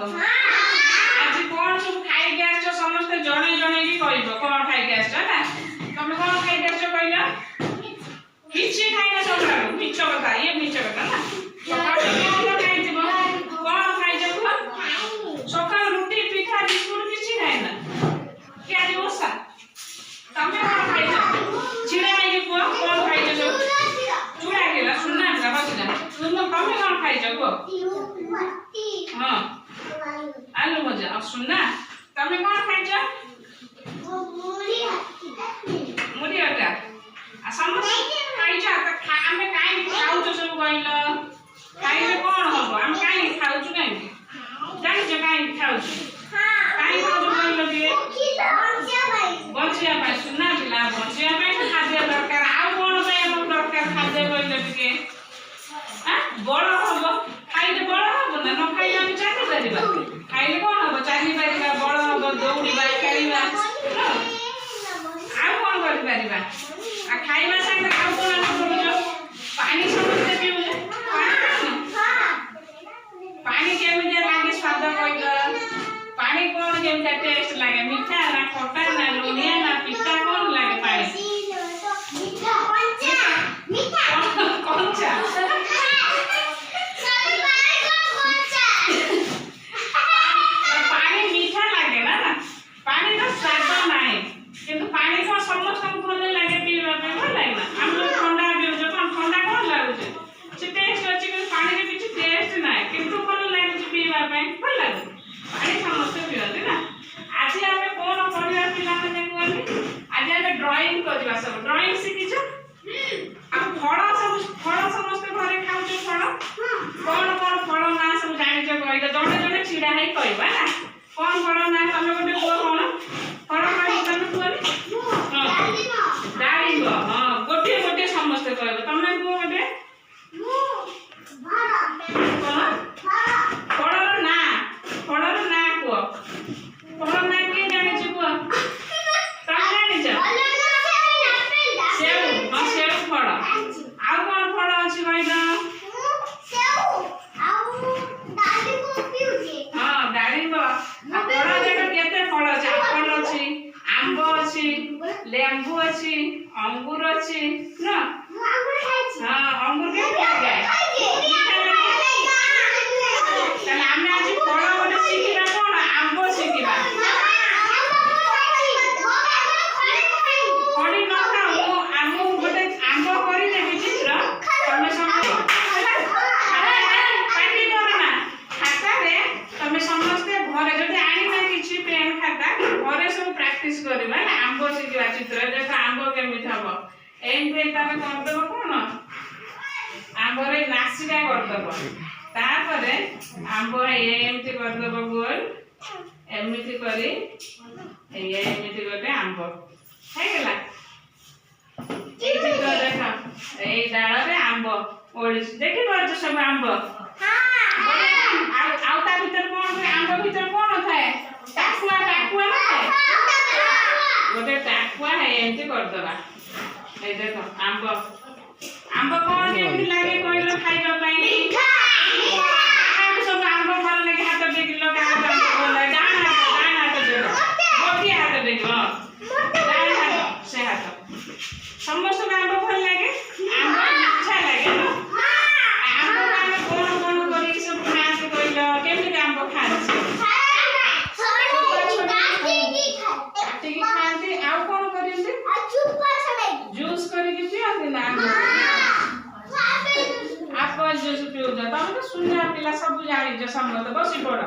आज कौन सब खाई के आछो समस्त जणे जणे की कहबो कोन खाई के आछो ना तमे कोन खाई के आछो कहला किछि खाइना सकाळ मिछ कथा ये मिछ कथा ना सकाळ कोन खाइ दिबो कोन खाइ जबो सकाळ रोटी पिठा बिस्कुट किछि खाइना के आज ओसा तमे कोन खाइ जा छिड़ा आइ को कोन खाइ जा चूड़ा गेला सुनना बाबा सुना सुन तमे कोन खाइ जबो हां आलू भजा और सुनना तमे कोन खाइ जा मुड़ी आटा आ समस्त खाइ जा त हमें काई खाउ छ सब गइल खाइले कोन हबो हम काई खाउ छु काई जानि छ काई खाउ छु काई खाउ छु गइल दिए बचिया भाई सुनना बिला बचिया भाई खाद्य दरकार आ कोन पे हम दरकार खाद्य गइल दिके आ बड़ हबो खाइले बड़ हबो ना न खाइले हम चाहि परिबा खाइले कोन हबो चाहि परिबा बड़ हबो दौड़ीबा खेलिबा आ कोन करि परिबा आ खाइबा संगे आ कोन करू पानी समस्त पिउ पानी केमिति लागे स्वाद कइल पानी कोन केमिति टेस्ट लागे मीठा ना खट्टा ना लुनिया ना पिता कोन लागे पानी मीठा कंचा पानी मीठा लागे ना पानी तो स्वाद नाही किंतु पानी को समस्त भल लागे पीवा पे भल लागे ना हम लोग ठंडा पिउ जो ठंडा कोन लागु छे से टेस्ट अछि कि पानी रे किछि टेस्ट नाही किंतु भल लागे छै पीवा पे भल लागे पानी समस्त पियते ना आज हमें कोन पढिबा पिला माने कोनी आज हमें ड्राइंग करबा सब ड्राइंग सिखि छ आ फळ समस्त घरे खाउ छ फळ कोन कोन फळ ना सब जानि छ कहले जणे जणे छिडा है कहबा ना कोन फळ ना तमे गोटे को कोन फळ खाइ तमे कोनी डाळिंब हां गोटे गोटे समस्त कहबा तमे को गोटे फळर ना को फळ ना के जानि छ को तमे जानि छ सेव हां सेव फळ आ कोन फळ अछि कहला हां डाळिंब आ फळ देखो केते फळ अछि एप्पल अछि आंब अछि लेंबू अछि अंगूर अछि ना हां अंगूर के लागे तने हम आज फळ गोटे सिखिबा कोन आंब सिखिबा कोनी न खाऊ आंब गोटे आंब करी देबी चित्र तमे समझ पाटी करना खाता रे तमे समस्त घरे जति आनी ना किछि पेन खाता घरे सब प्रैक्टिस करबा ना आंब सिखिबा चित्र देखो आंब केमिति हबो एम पे तमे कर देबो कोन आंब रे नासिका कर देबो तापरे आंब एमिति कर देबो गोल एमिति करी एमिति करबे आंब हे गेला ए चित्र देखो ए डाळ रे आंब ओळी देखि परछ सब आंब आउ ता भीतर कोन आंब भीतर कोन थाए टाकुआ ना थाए गोटे टाकुआ है एमिति कर देबा ए देखो आंब कोन केमिति लागे कहलो खाइबा पई मीठा हम सब आंब भल लागे हाथ देखिलो का आंब भल डाना तो देखो गोटी हाथ देखो डाना से हाथ समस्त आंब भल लागे आंब अच्छा लागे ना आंब आमे कोन कोन करी सब खात कहलो केमिति आंब खात काटी की खाते आउ कोन करिसे जूस करके पियते ना एप्पल जूस पिउ जा तमे तो सुनिया पिला सब जानि जे समझ बसी पड़